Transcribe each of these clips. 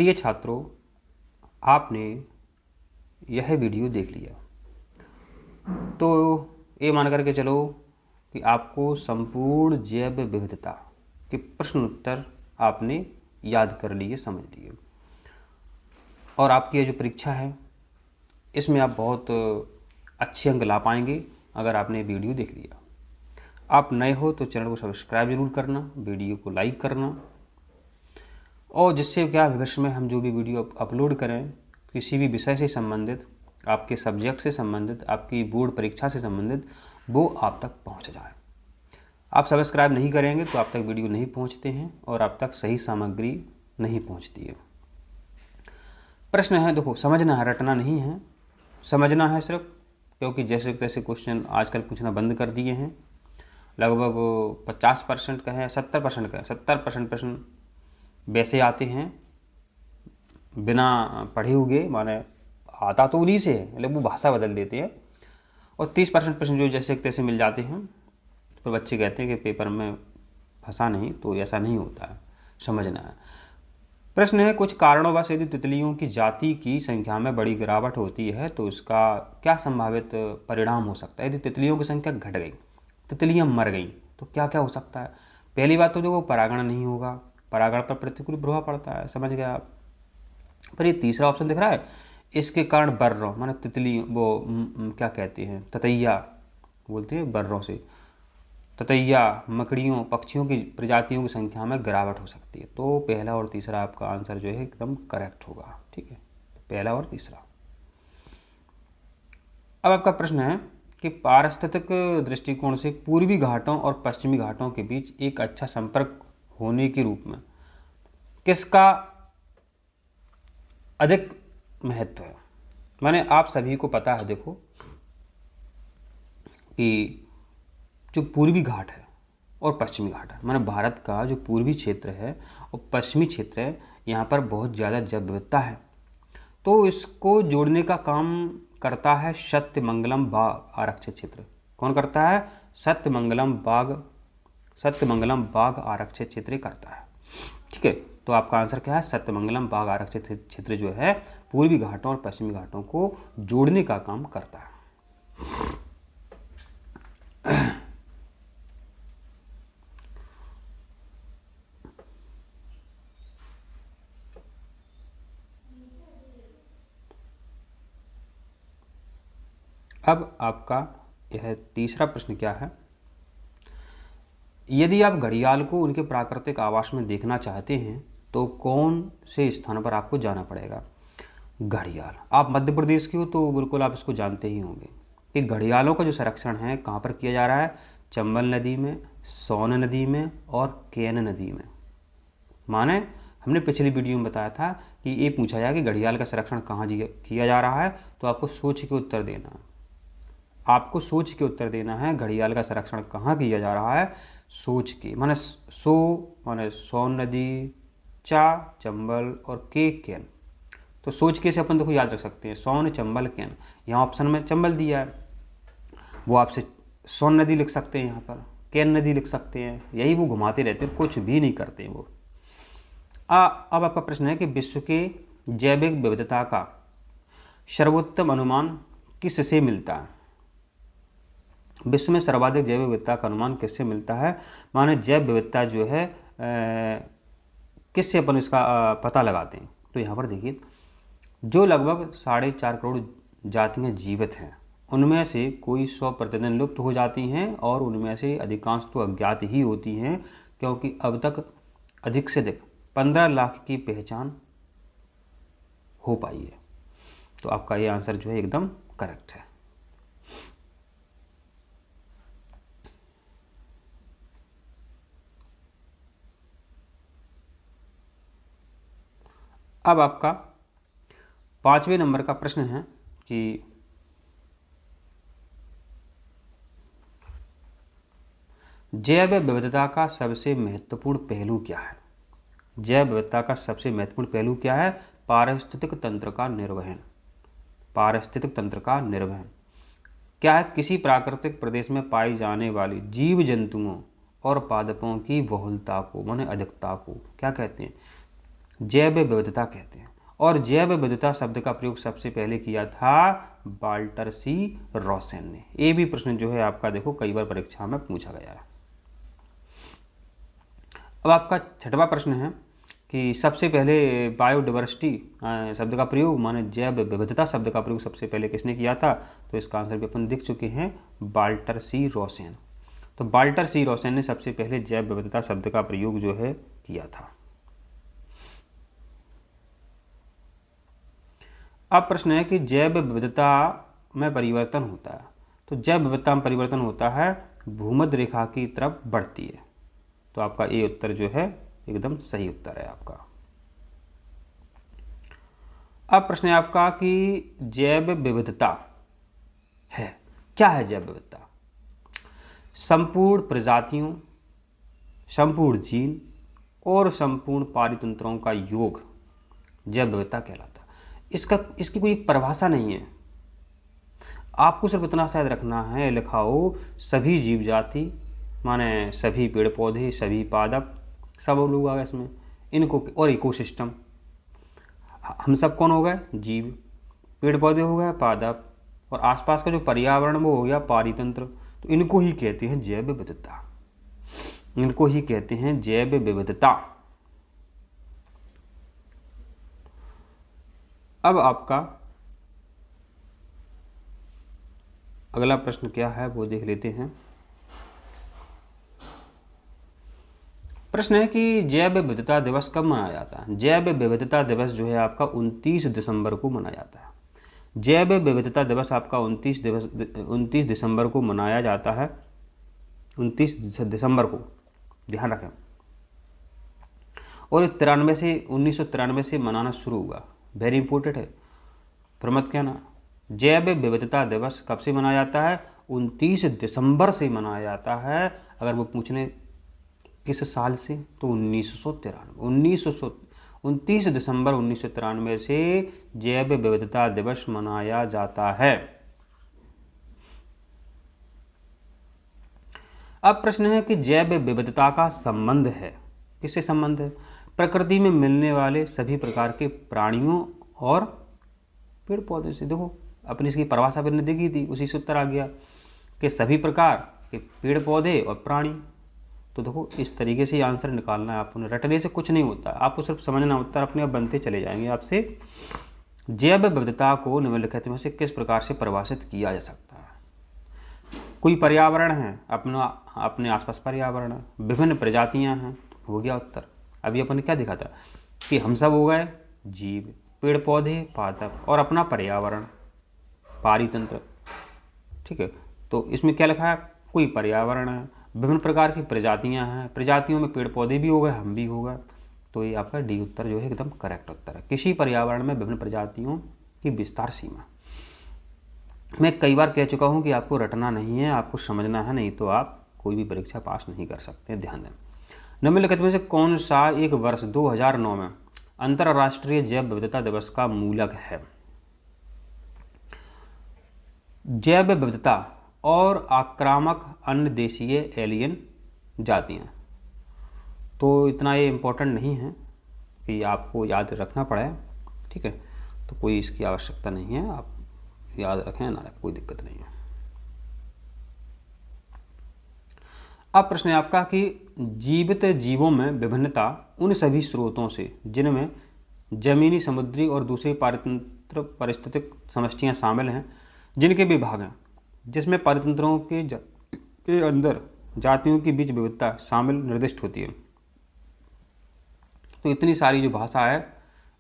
प्रिय छात्रों, आपने यह वीडियो देख लिया तो ये मान करके चलो कि आपको संपूर्ण जैव विविधता के प्रश्न उत्तर आपने याद कर लिए, समझ लिए, और आपकी ये जो परीक्षा है इसमें आप बहुत अच्छे अंक ला पाएंगे अगर आपने वीडियो देख लिया। आप नए हो तो चैनल को सब्सक्राइब जरूर करना, वीडियो को लाइक करना, और जिससे क्या भविष्य में हम जो भी वीडियो अपलोड करें किसी भी विषय से संबंधित, आपके सब्जेक्ट से संबंधित, आपकी बोर्ड परीक्षा से संबंधित, वो आप तक पहुंच जाए। आप सब्सक्राइब नहीं करेंगे तो आप तक वीडियो नहीं पहुंचते हैं और आप तक सही सामग्री नहीं पहुंचती है। प्रश्न है, देखो समझना है, रटना नहीं है, समझना है सिर्फ, क्योंकि जैसे तैसे क्वेश्चन आजकल पूछना बंद कर दिए हैं। लगभग 50% का है, 70% का है, 70% प्रश्न वैसे आते हैं बिना पढ़े हुए, माने आता तो उन्हीं से है लेकिन वो भाषा बदल देते हैं, और 30% प्रश्न जो जैसे तैसे मिल जाते हैं। तो बच्चे कहते हैं कि पेपर में फंसा नहीं, तो ऐसा नहीं होता है, समझना है। प्रश्न है, कुछ कारणोंवश यदि तितलियों की जाति की संख्या में बड़ी गिरावट होती है तो इसका क्या संभावित परिणाम हो सकता है। यदि तितलियों की संख्या घट गई, तितलियां मर गई, तो क्या क्या हो सकता है। पहली बात तो देखो, परागण नहीं होगा, परागण पर प्रतिकूल प्रभाव पड़ता है, समझ गए आप। पर ये तीसरा ऑप्शन दिख रहा है, इसके कारण बर्रों, माने तितली वो क्या कहते हैं, ततैया बोलते हैं बर्रों से, ततैया, मकड़ियों, पक्षियों की प्रजातियों की संख्या में गिरावट हो सकती है। तो पहला और तीसरा आपका आंसर जो है एकदम करेक्ट होगा, ठीक है, पहला और तीसरा। अब आपका प्रश्न है कि पारिस्थितिक दृष्टिकोण से पूर्वी घाटों और पश्चिमी घाटों के बीच एक अच्छा संपर्क होने के रूप में किसका अधिक महत्व है। माने आप सभी को पता है, देखो कि जो पूर्वी घाट है और पश्चिमी घाट है, माने भारत का जो पूर्वी क्षेत्र है और पश्चिमी क्षेत्र है, यहाँ पर बहुत ज़्यादा जैव विविधता है। तो इसको जोड़ने का काम करता है सत्यमंगलम बाघ आरक्षित क्षेत्र। कौन करता है? सत्यमंगलम बाघ आरक्षित क्षेत्र करता है, ठीक है। तो आपका आंसर क्या है? सत्यमंगलम बाघ आरक्षित क्षेत्र जो है पूर्वी घाटों और पश्चिमी घाटों को जोड़ने का काम करता है। अब आपका यह तीसरा प्रश्न क्या है, यदि आप घड़ियाल को उनके प्राकृतिक आवास में देखना चाहते हैं तो कौन से स्थान पर आपको जाना पड़ेगा। घड़ियाल, आप मध्य प्रदेश के हो तो बिल्कुल आप इसको जानते ही होंगे कि घड़ियालों का जो संरक्षण है कहाँ पर किया जा रहा है, चंबल नदी में, सोन नदी में और केन नदी में। माने हमने पिछली वीडियो में बताया था कि ये पूछा जाए कि घड़ियाल का संरक्षण कहाँ किया जा रहा है, तो आपको सोच के उत्तर देना है। आपको सोच के उत्तर देना है, घड़ियाल का संरक्षण कहाँ किया जा रहा है, सोच के। माने सोन नदी, चा चंबल और के केन। तो सोच के से अपन देखो याद रख सकते हैं, सोन चंबल केन। यहाँ ऑप्शन में चंबल दिया है, वो आपसे सोन नदी लिख सकते हैं, यहाँ पर केन नदी लिख सकते हैं। यही वो घुमाते रहते हैं, कुछ भी नहीं करते हैं वो। अब आपका प्रश्न है कि विश्व के जैविक विविधता का सर्वोत्तम अनुमान किससे मिलता है। विश्व में सर्वाधिक जैव विविधता का अनुमान किससे मिलता है, माने जैव विविधता जो है किससे अपन इसका पता लगाते हैं। तो यहाँ पर देखिए, जो लगभग 4.5 करोड़ जातियाँ जीवित हैं उनमें से कोई 100 प्रतिदिन लुप्त हो जाती हैं और उनमें से अधिकांश तो अज्ञात ही होती हैं, क्योंकि अब तक अधिक से अधिक 15 लाख की पहचान हो पाई है। तो आपका ये आंसर जो है एकदम करेक्ट है। अब आपका 5वें नंबर का प्रश्न है कि जैव विविधता का सबसे महत्वपूर्ण पहलू क्या है। जैव विविधता का सबसे महत्वपूर्ण पहलू क्या है? पारिस्थितिक तंत्र का निर्वहन। पारिस्थितिक तंत्र का निर्वहन क्या है? किसी प्राकृतिक प्रदेश में पाई जाने वाली जीव जंतुओं और पादपों की बहुलता को, माने अधिकता को क्या कहते हैं? जैव विविधता कहते हैं। और जैव विविधता शब्द का प्रयोग सबसे पहले किया था वाल्टर सी रॉसेन ने। ये भी प्रश्न जो है आपका देखो कई बार परीक्षा में पूछा गया है। अब आपका छठवां प्रश्न है कि सबसे पहले बायोडाइवर्सिटी शब्द का प्रयोग माने जैव विविधता शब्द का प्रयोग सबसे पहले किसने किया था? तो इसका आंसर भी अपन देख चुके हैं, वाल्टर सी रॉसेन। तो वाल्टर सी रॉसेन ने सबसे पहले जैव विविधता शब्द का प्रयोग जो है किया था। अब प्रश्न है कि जैव विविधता में परिवर्तन होता है। तो जैव विविधता में परिवर्तन होता है भूमध्य रेखा की तरफ बढ़ती है। तो आपका ये उत्तर जो है एकदम सही उत्तर है आपका। अब प्रश्न है आपका कि जैव विविधता है क्या है? जैव विविधता संपूर्ण प्रजातियों, संपूर्ण जीन और संपूर्ण पारितंत्रों का योग जैव विविधता कहलाता है। इसकी कोई एक परिभाषा नहीं है। आपको सिर्फ इतना शायद रखना है, लिखा हो सभी जीव जाति माने सभी पेड़ पौधे, सभी पादप, सब लोग आ गए इसमें, इनको और इकोसिस्टम। हम सब कौन हो गए? जीव। पेड़ पौधे हो गए पादप, और आसपास का जो पर्यावरण वो हो गया पारितंत्र। तो इनको ही कहते हैं जैव विविधता, इनको ही कहते हैं जैव विविधता। अब आपका अगला प्रश्न क्या है वो देख लेते हैं। प्रश्न है कि जैव विविधता दिवस कब मनाया जाता है? जैव विविधता दिवस जो है आपका 29 दिसंबर को मनाया जाता है। जैव विविधता दिवस आपका 29 दिसंबर को मनाया जाता है। 29 दिसंबर को ध्यान रखें। और 1993 से मनाना शुरू हुआ। वेरी इंपॉर्टेंट है, फिर मत कहना। जैव विविधता दिवस कब से मनाया जाता है? 29 दिसंबर से मनाया जाता है। अगर वो पूछने किस साल से, तो 1993 29 दिसंबर 1993 से जैव विविधता दिवस मनाया जाता है। अब प्रश्न है कि जैव विविधता का संबंध है, किससे संबंध है? प्रकृति में मिलने वाले सभी प्रकार के प्राणियों और पेड़ पौधे से। देखो अपनी इसकी परिभाषा मैंने देखी थी, उसी से उत्तर आ गया कि सभी प्रकार के पेड़ पौधे और प्राणी। तो देखो इस तरीके से आंसर निकालना है आपको, रटने से कुछ नहीं होता, आपको सिर्फ समझना, उत्तर अपने आप बनते चले जाएंगे आपसे। जैव विविधता को निम्नलिखित में से किस प्रकार से परिभाषित किया जा सकता है? कोई पर्यावरण है, अपने आसपास पर्यावरण है, विभिन्न प्रजातियां हैं, हो गया उत्तर। अभी अपन ने क्या देखा था कि हम सब हो गए जीव, पेड़ पौधे पादप, और अपना पर्यावरण पारितंत्र। ठीक है, तो इसमें क्या लिखा है? कोई पर्यावरण है, विभिन्न प्रकार की प्रजातियां हैं, प्रजातियों में पेड़ पौधे भी हो गए, हम भी हो गए। तो ये आपका डी उत्तर जो है एकदम करेक्ट उत्तर है। किसी पर्यावरण में विभिन्न प्रजातियों की विस्तार सीमा। मैं कई बार कह चुका हूँ कि आपको रटना नहीं है, आपको समझना है, नहीं तो आप कोई भी परीक्षा पास नहीं कर सकते। ध्यान दें। निम्नलिखित में से कौन सा एक वर्ष 2009 में अंतर्राष्ट्रीय जैव विविधता दिवस का मूलक है? जैव विविधता और आक्रामक अन्य देशीय एलियन जातियाँ। तो इतना ये इम्पोर्टेंट नहीं है कि आपको याद रखना पड़े। ठीक है, तो कोई इसकी आवश्यकता नहीं है, आप याद रखें ना रखें, कोई दिक्कत नहीं है। अब प्रश्न है आपका कि जीवित जीवों में विभिन्नता उन सभी स्रोतों से जिनमें जमीनी, समुद्री और दूसरी पारिस्थितिक समष्टियाँ शामिल हैं, जिनके विभाग हैं, जिसमें पारितंत्रों के अंदर जातियों के बीच विविधता शामिल निर्दिष्ट होती है। तो इतनी सारी जो भाषा है,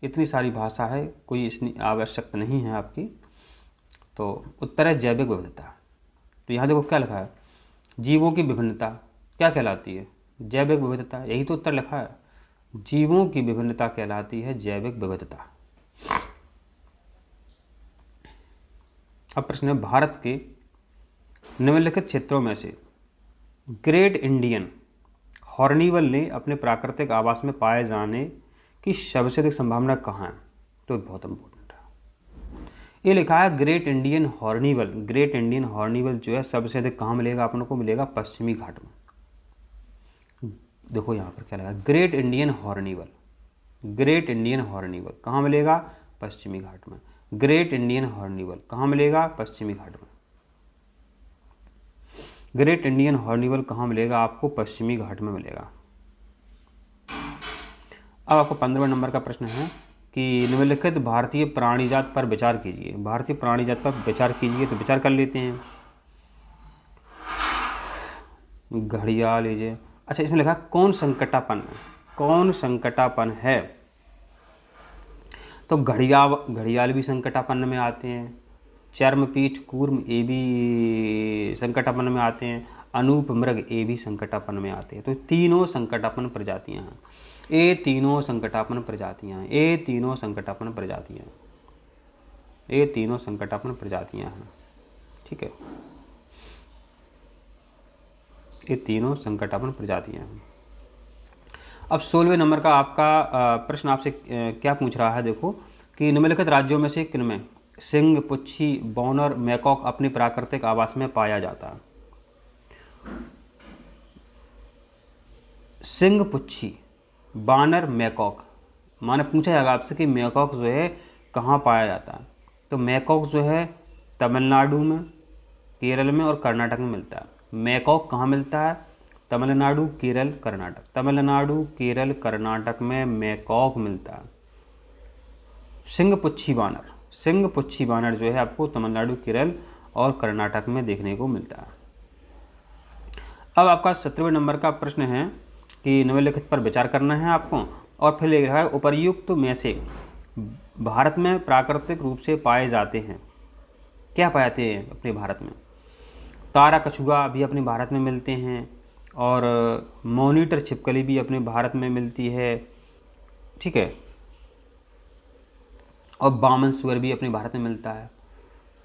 इतनी सारी भाषा है, कोई इसकी आवश्यकता नहीं है आपकी। तो उत्तर है जैविक विविधता। तो यहाँ देखो क्या लिखा है, जीवों की विभिन्नता क्या कहलाती है? जैविक विविधता। यही तो उत्तर लिखा है, जीवों की विभिन्नता कहलाती है जैविक विविधता। अब प्रश्न है, भारत के निम्नलिखित क्षेत्रों में से ग्रेट इंडियन हॉर्निवल ने अपने प्राकृतिक आवास में पाए जाने की सबसे अधिक संभावना कहाँ है? तो बहुत इंपॉर्टेंट है, ये लिखा है great Indian hornbill. Great Indian हॉर्निवल जो है सबसे अधिक कहाँ मिलेगा? अपन को मिलेगा पश्चिमी घाट में। देखो यहाँ पर क्या लगा, great Indian hornbill. Great Indian hornbill कहाँ मिलेगा? पश्चिमी घाट में। ग्रेट इंडियन हॉर्नबिल कहाँ मिलेगा? पश्चिमी घाट में। ग्रेट इंडियन हॉर्नबिल कहाँ मिलेगा आपको? पश्चिमी घाट में मिलेगा। अब आपको 15वें नंबर का प्रश्न है कि निम्नलिखित भारतीय प्राणी जात पर विचार कीजिए। भारतीय प्राणी जात पर विचार कीजिए, तो विचार कर लेते हैं। घड़ियाल लीजिए। अच्छा, इसमें लिखा कौन संकटापन, कौन संकटापन है? तो घड़ियाल भी संकटापन्न में आते हैं। चर्मपीठ कूर्म ये भी संकटापन्न में आते हैं। अनूप मृग ये भी संकटापन्न में आते हैं। तो तीनों संकटापन्न प्रजातियां हैं। ये तीनों संकटापन्न प्रजातियां हैं। ये तीनों संकटापन्न प्रजातियां हैं। ये तीनों संकटापन्न प्रजातियां हैं। ठीक है, ये तीनों संकटापन्न प्रजातियां हैं। अब 16वें नंबर का आपका प्रश्न आपसे क्या पूछ रहा है, देखो कि निम्नलिखित राज्यों में से किनमें सिंह, पुच्छी, बौनर, मैकॉक अपने प्राकृतिक आवास में पाया जाता है? सिंह, पुच्छी, बानर, मैकॉक। माने पूछा जाएगा आपसे कि मैकॉक जो है कहाँ पाया जाता है, तो मैकॉक जो है तमिलनाडु में, केरल में और कर्नाटक में मिलता है। मैकॉक कहाँ मिलता है? तमिलनाडु, केरल, कर्नाटक। तमिलनाडु, केरल, कर्नाटक में मैकॉक मिलता है। सिंह, पुच्छी, बानर, सिंह, पुच्छी, बानर जो है आपको तमिलनाडु, केरल और कर्नाटक में देखने को मिलता है। अब आपका 17वें नंबर का प्रश्न है कि निम्नलिखित पर विचार करना है आपको, और फिर लिख रहा है उपर्युक्त में से भारत में प्राकृतिक रूप से पाए जाते हैं। क्या पाए जाते हैं अपने भारत में? तारा कछुआ भी अपने भारत में मिलते हैं, और मॉनिटर छिपकली भी अपने भारत में मिलती है। ठीक है, और बामन सुअर भी अपने भारत में मिलता है।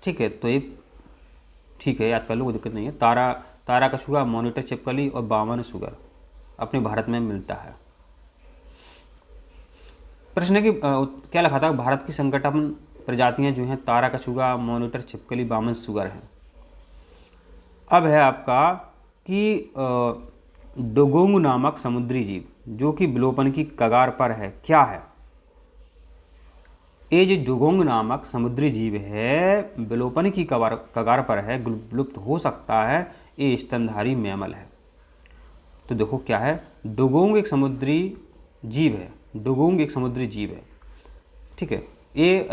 ठीक है, तो ये ठीक है, याद कर लो, कोई दिक्कत नहीं है। तारा कछुआ, मॉनिटर छिपकली और बामन सुअर अपने भारत में मिलता है। प्रश्न है कि क्या लिखा था? भारत की संकटापन्न प्रजातियां जो हैं तारा कछुआ, मॉनिटर छिपकली, बामन सुअर हैं। अब है आपका कि डुगोंग नामक समुद्री जीव जो कि विलोपन की कगार पर है, क्या है? ये जो डुगोंग नामक समुद्री जीव है विलोपन की कगार पर है, विलुप्त हो सकता है, ये स्तनधारी मैमल है। तो देखो क्या है, डुगोंग एक समुद्री जीव है। डुगोंग एक समुद्री जीव है। ठीक है, ये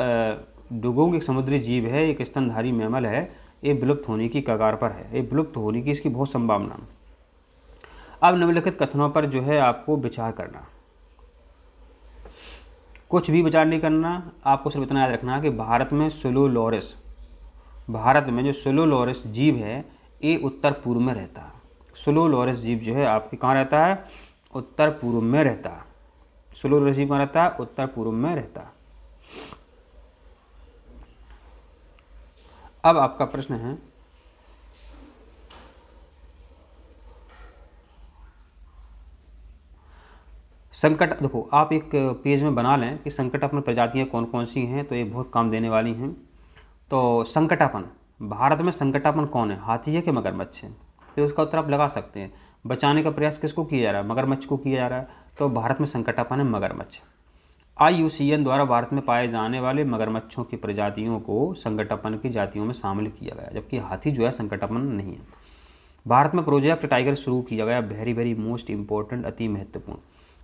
डुगोंग एक समुद्री जीव है, एक स्तनधारी मैमल है। ये विलुप्त होने की कगार पर है। ये विलुप्त होने की इसकी बहुत संभावना। अब निम्नलिखित कथनों पर जो है आपको विचार करना, कुछ भी विचार नहीं करना, आपको सिर्फ इतना याद रखना कि भारत में सुलोलोरस, भारत में जो सुलोलोरस जीव है ये उत्तर पूर्व में रहता है। सुलोलोरस जीव जो है आपके कहाँ रहता है? उत्तर पूर्व में रहता है। सुलोलोरस जीव कहाँ रहता है? उत्तर पूर्व में रहता है। अब आपका प्रश्न है संकट। देखो आप एक पेज में बना लें कि संकटापन्न प्रजातियां कौन कौन सी हैं, तो ये बहुत काम देने वाली हैं। तो संकटापन्न, भारत में संकटापन्न कौन है? हाथी है कि मगरमच्छ है? तो उसका उत्तर आप लगा सकते हैं। बचाने का प्रयास किसको किया जा रहा है? मगरमच्छ को किया जा रहा है। तो भारत में संकटापन्न है मगरमच्छ। IUCN द्वारा भारत में पाए जाने वाले मगरमच्छों की प्रजातियों को संकटापन्न की जातियों में शामिल किया गया, जबकि हाथी जो है संकटापन्न नहीं है। भारत में प्रोजेक्ट टाइगर शुरू किया गया, वेरी वेरी मोस्ट इंपॉर्टेंट, अति महत्वपूर्ण।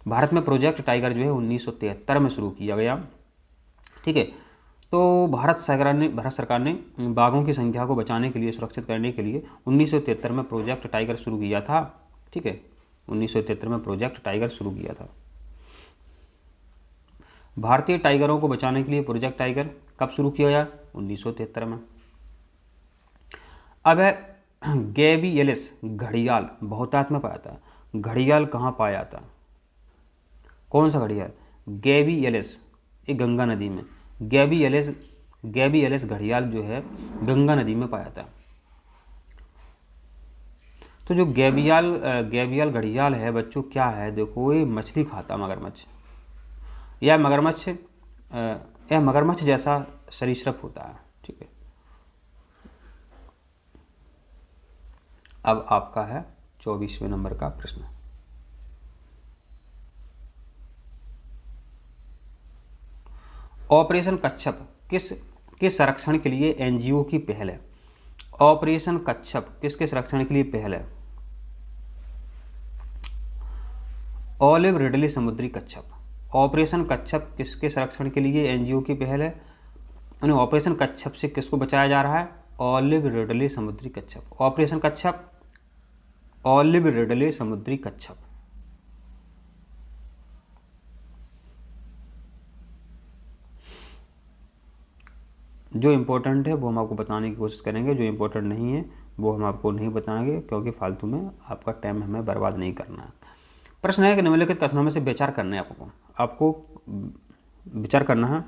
भारत में प्रोजेक्ट टाइगर जो है 1973 में शुरू किया गया। ठीक है, तो भारत सरकार ने बाघों की संख्या को बचाने के लिए, सुरक्षित करने के लिए 1973 में प्रोजेक्ट टाइगर शुरू किया था। ठीक है, 1973 में प्रोजेक्ट टाइगर शुरू किया था। भारतीय टाइगरों को बचाने के लिए प्रोजेक्ट टाइगर कब शुरू किया गया? 1973 में। अब है गैबी एलिस घड़ियाल बहुतायत में पाया जाता है। घड़ियाल कहाँ पाया जाता है? कौन सा घड़ियाल? गैबी एलिस, ये गंगा नदी में। गैबी एलिस घड़ियाल जो है गंगा नदी में पाया जाता है। तो जो गैबियाल घड़ियाल है बच्चों, क्या है? देखो ये मछली खाता, मगरमच्छ या मगरमच्छ जैसा सरीसृप होता है। ठीक है, अब आपका है 24वें नंबर का प्रश्न। ऑपरेशन कच्छप किस संरक्षण के लिए एनजीओ की पहल है? ऑपरेशन कच्छप किसके संरक्षण के लिए पहल है? ऑलिव रिडले समुद्री कच्छप। ऑपरेशन कच्छप किसके संरक्षण के लिए एनजीओ की पहल है? उन्हें ऑपरेशन कच्छप से किसको बचाया जा रहा है? ऑलिव रिडले समुद्री कच्छप। ऑपरेशन कच्छप, ऑलिव रिडले समुद्री कच्छप। जो इम्पोर्टेंट है वो हम आपको बताने की कोशिश करेंगे, जो इम्पोर्टेंट नहीं है वो हम आपको नहीं बताएंगे, क्योंकि फालतू में आपका टाइम हमें बर्बाद नहीं करना है। प्रश्न है कि निम्नलिखित कथनों में से विचार करना है आपको विचार करना है